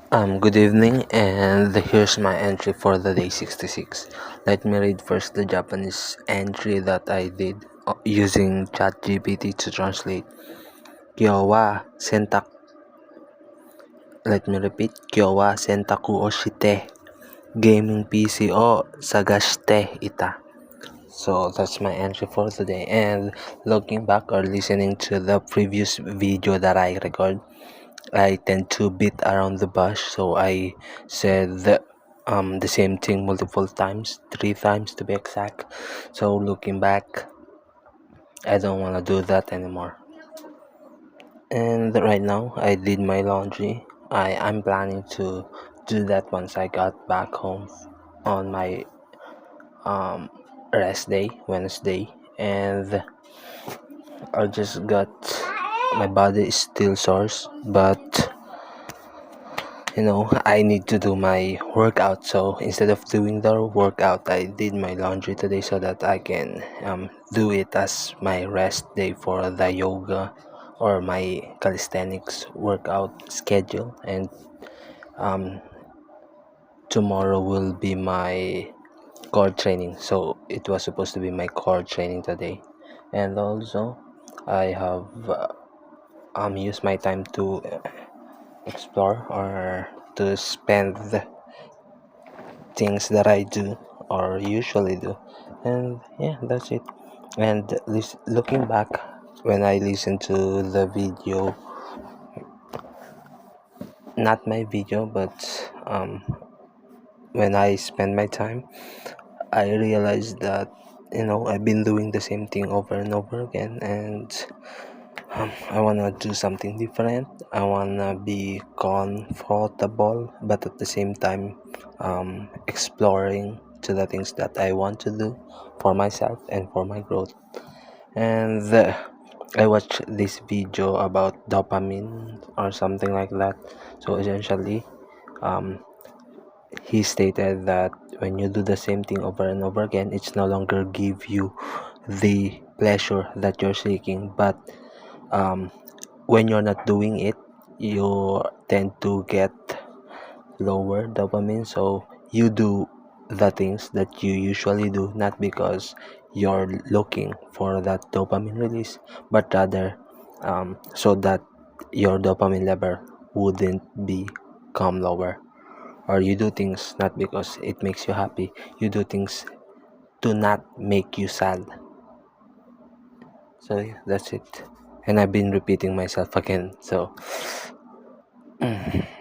Good evening, and here's my entry for the day 66. Let me read first the Japanese entry that I did using ChatGPT to translate. Kyo wa sentak. Let me repeat. Kyo wa sentaku o shite gaming PC o sagashite ita. So that's my entry for today. And looking back or listening to the previous video that I record, I tend to beat around the bush, so I said the same thing multiple times, 3 times to be exact. So looking back, I don't want to do that anymore. And right now, I did my laundry. I'm planning to do that once I got back home on my um, rest day, Wednesday, and I just got my body is still sore, but I need to do my workout. So instead of doing the workout, I did my laundry today so that I can do it as my rest day for the yoga or my calisthenics workout schedule. And um, tomorrow will be my core training. So it was supposed to be my core training today. And also, I have used my time to explore or to spend things that I do or usually do. And yeah, that's it. And looking back, when I listen to the video, not my video, but when I spend my time, I realized that I've been doing the same thing over and over again, and I wanna do something different. I wanna be comfortable, but at the same time, exploring to the things that I want to do for myself and for my growth. And I watched this video about dopamine or something like that. So essentially, um, he stated that when you do the same thing over and over again, it's no longer give you the pleasure that you're seeking, but um, when you're not doing it, you tend to get lower dopamine. So you do the things that you usually do, not because you're looking for that dopamine release, but rather so that your dopamine level wouldn't become lower. Or you do things not because it makes you happy, you do things to not make you sad. So yeah, that's it. And I've been repeating myself again. So